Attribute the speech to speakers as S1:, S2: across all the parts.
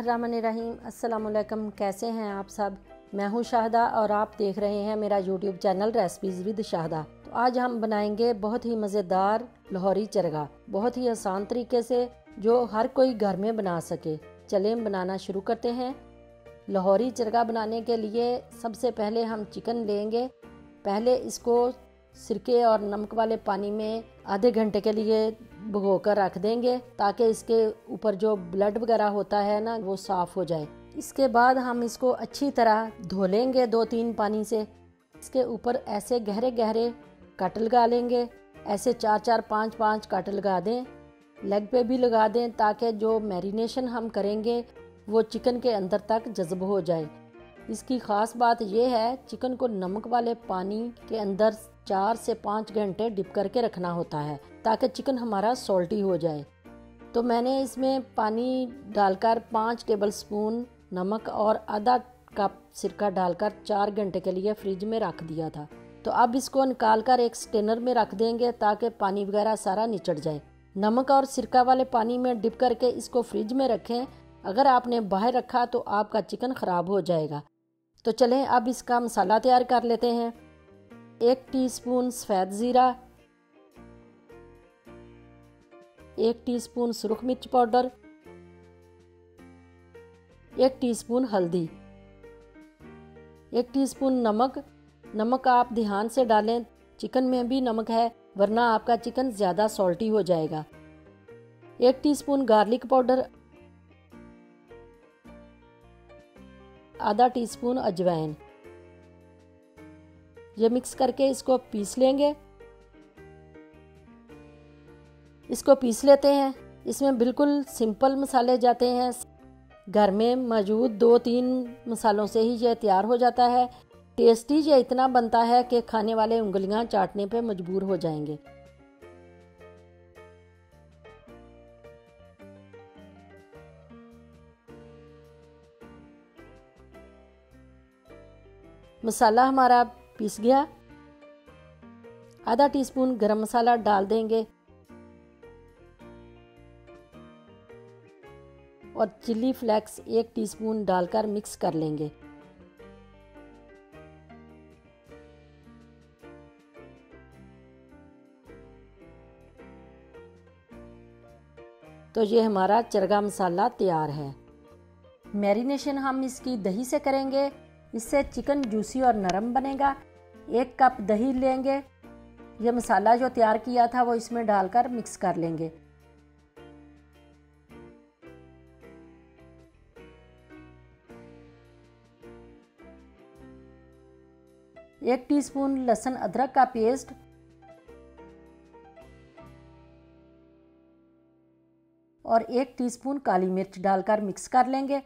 S1: बिस्मिल्लाहिर्रहमानिर्रहीम। अस्सलाम वालेकुम। कैसे हैं आप सब? मैं हूं शाहदा और आप देख रहे हैं मेरा YouTube channel recipes with Shahada. तो आज हम बनाएंगे बहुत ही मज़ेदार लाहौरी चरगा, बहुत ही आसान तरीके से जो हर कोई घर में बना सके। चलें बनाना शुरू करते हैं। लाहौरी चरगा बनाने के लिए सबसे पहले हम चिकन लेंगे। पहले इसको सिरके और नमक वाले पानी में आधे घंटे के लिए भिगोकर रख देंगे ताकि इसके ऊपर जो ब्लड वगैरह होता है ना वो साफ़ हो जाए। इसके बाद हम इसको अच्छी तरह धो लेंगे 2-3 पानी से। इसके ऊपर ऐसे गहरे गहरे कट लगा लेंगे, ऐसे 4-4 5-5 कट लगा दें। लेग पे भी लगा दें ताकि जो मैरिनेशन हम करेंगे वो चिकन के अंदर तक जज़्ब हो जाए। इसकी ख़ास बात यह है, चिकन को नमक वाले पानी के अंदर 4 से 5 घंटे डिप करके रखना होता है ताकि चिकन हमारा सॉल्टी हो जाए। तो मैंने इसमें पानी डालकर 5 टेबलस्पून नमक और आधा कप सिरका डालकर 4 घंटे के लिए फ्रिज में रख दिया था। तो अब इसको निकालकर एक स्टेनर में रख देंगे ताकि पानी वगैरह सारा निचड़ जाए। नमक और सिरका वाले पानी में डिप करके इसको फ्रिज में रखें। अगर आपने बाहर रखा तो आपका चिकन ख़राब हो जाएगा। तो चलें अब इसका मसाला तैयार कर लेते हैं। 1 टीस्पून सफ़ेद ज़ीरा, 1 टीस्पून सुरख मिर्च पाउडर, 1 टीस्पून हल्दी, 1 टीस्पून नमक। नमक आप ध्यान से डालें, चिकन में भी नमक है वरना आपका चिकन ज़्यादा सॉल्टी हो जाएगा। 1 टीस्पून गार्लिक पाउडर, आधा टीस्पून अजवाइन। ये मिक्स करके इसको पीस लेंगे। इसको पीस लेते हैं। इसमें बिल्कुल सिंपल मसाले जाते हैं। घर में मौजूद 2-3 मसालों से ही ये तैयार हो जाता है। टेस्टी ये इतना बनता है कि खाने वाले उंगलियां चाटने पे मजबूर हो जाएंगे। मसाला हमारा पीस गया। आधा टीस्पून गरम मसाला डाल देंगे और चिली फ्लेक्स 1 टीस्पून डालकर मिक्स कर लेंगे। तो ये हमारा चरगा मसाला तैयार है। मैरिनेशन हम इसकी दही से करेंगे, इससे चिकन जूसी और नरम बनेगा। 1 कप दही लेंगे। ये मसाला जो तैयार किया था वो इसमें डालकर मिक्स कर लेंगे। एक टीस्पून लहसुन अदरक का पेस्ट, और 1 टीस्पून काली मिर्च डालकर मिक्स कर लेंगे।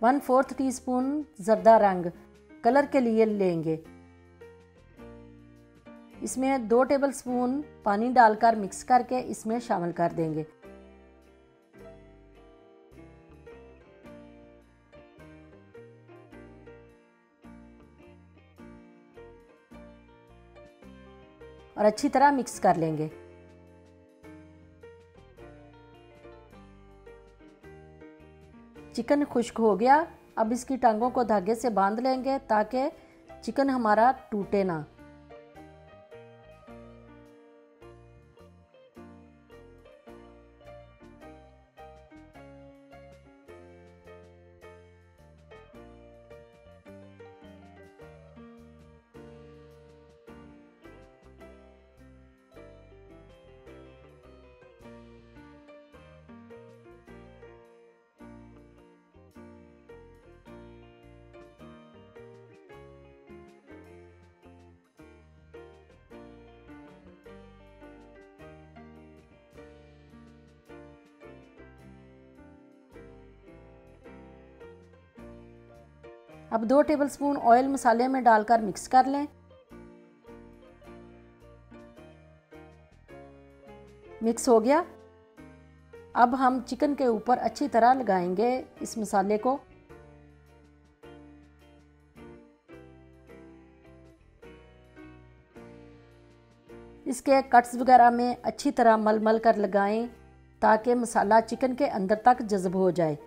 S1: वन 1/4 टीस्पून जर्दा रंग कलर के लिए लेंगे। इसमें 2 टेबलस्पून पानी डालकर मिक्स करके इसमें शामिल कर देंगे। और अच्छी तरह मिक्स कर लेंगे। चिकन खुश्क हो गया। अब इसकी टांगों को धागे से बांध लेंगे ताकि चिकन हमारा टूटे ना। अब 2 टेबलस्पून ऑयल मसाले में डालकर मिक्स कर लें। मिक्स हो गया। अब हम चिकन के ऊपर अच्छी तरह लगाएंगे इस मसाले को। इसके कट्स वगैरह में अच्छी तरह मल मल कर लगाएं ताकि मसाला चिकन के अंदर तक जज़्ब हो जाए।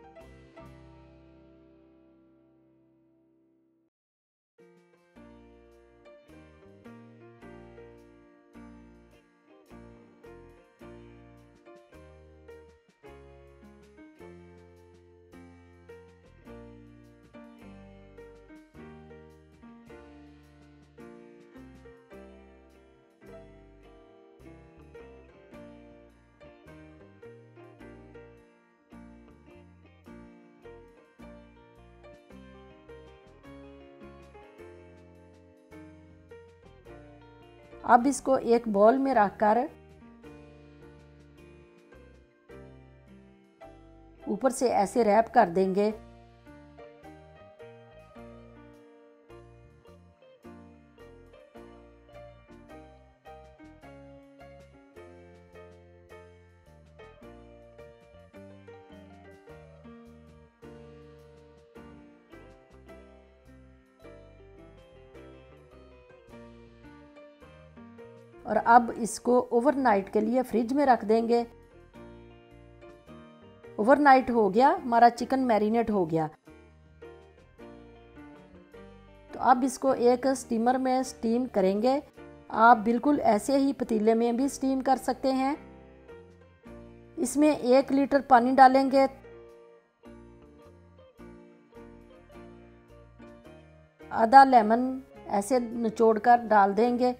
S1: अब इसको एक बाउल में रखकर ऊपर से ऐसे रैप कर देंगे। और अब इसको ओवरनाइट के लिए फ्रिज में रख देंगे। ओवरनाइट हो गया, हमारा चिकन मैरिनेट हो गया। तो अब इसको एक स्टीमर में स्टीम करेंगे। आप बिल्कुल ऐसे ही पतीले में भी स्टीम कर सकते हैं। इसमें 1 लीटर पानी डालेंगे। आधा लेमन ऐसे निचोड़कर डाल देंगे।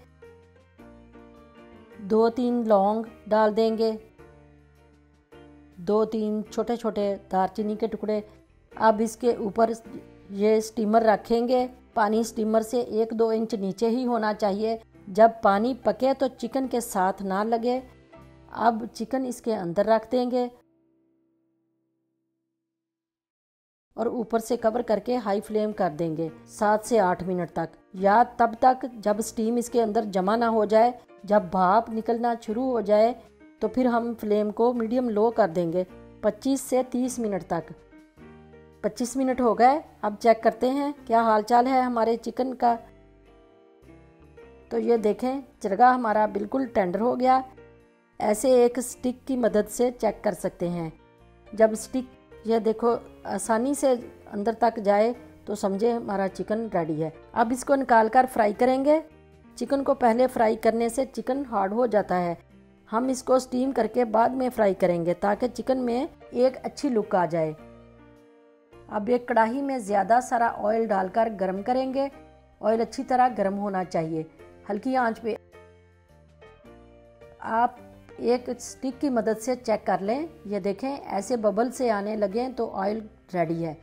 S1: 2-3 लौंग डाल देंगे। 2-3 छोटे छोटे दालचीनी के टुकड़े। अब इसके ऊपर ये स्टीमर रखेंगे। पानी स्टीमर से 1-2 इंच नीचे ही होना चाहिए। जब पानी पके तो चिकन के साथ ना लगे। अब चिकन इसके अंदर रख देंगे और ऊपर से कवर करके हाई फ्लेम कर देंगे 7 से 8 मिनट तक, या तब तक जब स्टीम इसके अंदर जमा ना हो जाए। जब भाप निकलना शुरू हो जाए तो फिर हम फ्लेम को मीडियम लो कर देंगे 25 से 30 मिनट तक। 25 मिनट हो गए। अब चेक करते हैं क्या हालचाल है हमारे चिकन का। तो ये देखें, चरगा हमारा बिल्कुल टेंडर हो गया। ऐसे एक स्टिक की मदद से चेक कर सकते हैं। जब स्टिक ये देखो आसानी से अंदर तक जाए तो समझे हमारा चिकन रेडी है। अब इसको निकाल कर फ्राई करेंगे। चिकन को पहले फ्राई करने से चिकन हार्ड हो जाता है। हम इसको स्टीम करके बाद में फ्राई करेंगे ताकि चिकन में एक अच्छी लुक आ जाए। अब एक कढ़ाई में ज़्यादा सारा ऑयल डालकर गर्म करेंगे। ऑयल अच्छी तरह गर्म होना चाहिए। हल्की आंच पे आप एक स्टिक की मदद से चेक कर लें। ये देखें, ऐसे बबल से आने लगे तो ऑयल रेडी है।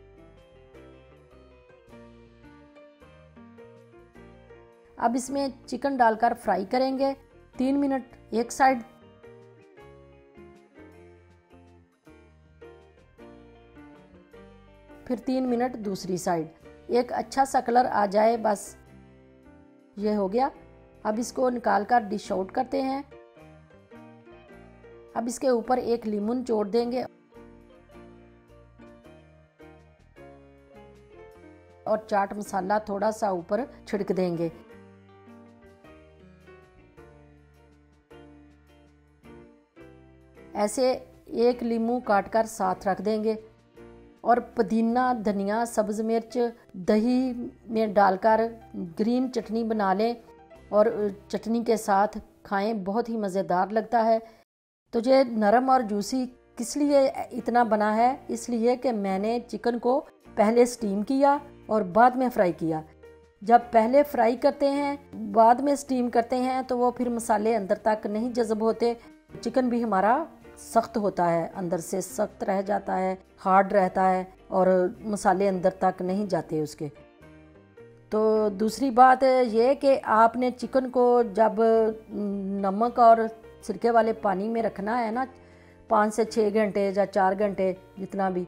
S1: अब इसमें चिकन डालकर फ्राई करेंगे 3 मिनट एक साइड। फिर 3 मिनट दूसरी साइड। एक अच्छा सा कलर आ जाए बस, ये हो गया। अब इसको निकाल कर डिश आउट करते हैं। अब इसके ऊपर एक लीमन छोड़ देंगे और चाट मसाला थोड़ा सा ऊपर छिड़क देंगे। ऐसे एक लीमू काटकर साथ रख देंगे और पुदीना, धनिया, सब्ज़ मिर्च दही में डालकर ग्रीन चटनी बना लें और चटनी के साथ खाएं। बहुत ही मज़ेदार लगता है। तो ये नरम और जूसी किस लिए इतना बना है? इसलिए कि मैंने चिकन को पहले स्टीम किया और बाद में फ्राई किया। जब पहले फ्राई करते हैं बाद में स्टीम करते हैं तो वो फिर मसाले अंदर तक नहीं जज़ब होते। चिकन भी हमारा सख्त होता है, अंदर से सख्त रह जाता है, हार्ड रहता है और मसाले अंदर तक नहीं जाते उसके। तो दूसरी बात ये कि आपने चिकन को जब नमक और सिरके वाले पानी में रखना है ना 5 से 6 घंटे या 4 घंटे जितना भी,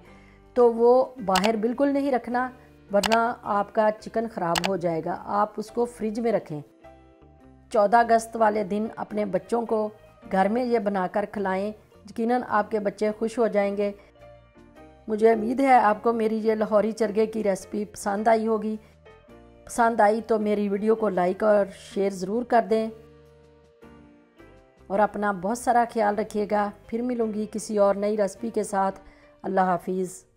S1: तो वो बाहर बिल्कुल नहीं रखना वरना आपका चिकन ख़राब हो जाएगा। आप उसको फ्रिज में रखें। 14 अगस्त वाले दिन अपने बच्चों को घर में ये बनाकर खिलाएं। यकीनन आपके बच्चे खुश हो जाएंगे। मुझे उम्मीद है आपको मेरी ये लाहौरी चरगे की रेसिपी पसंद आई होगी। पसंद आई तो मेरी वीडियो को लाइक और शेयर ज़रूर कर दें। और अपना बहुत सारा ख्याल रखिएगा। फिर मिलूँगी किसी और नई रेसिपी के साथ। अल्लाह हाफिज़।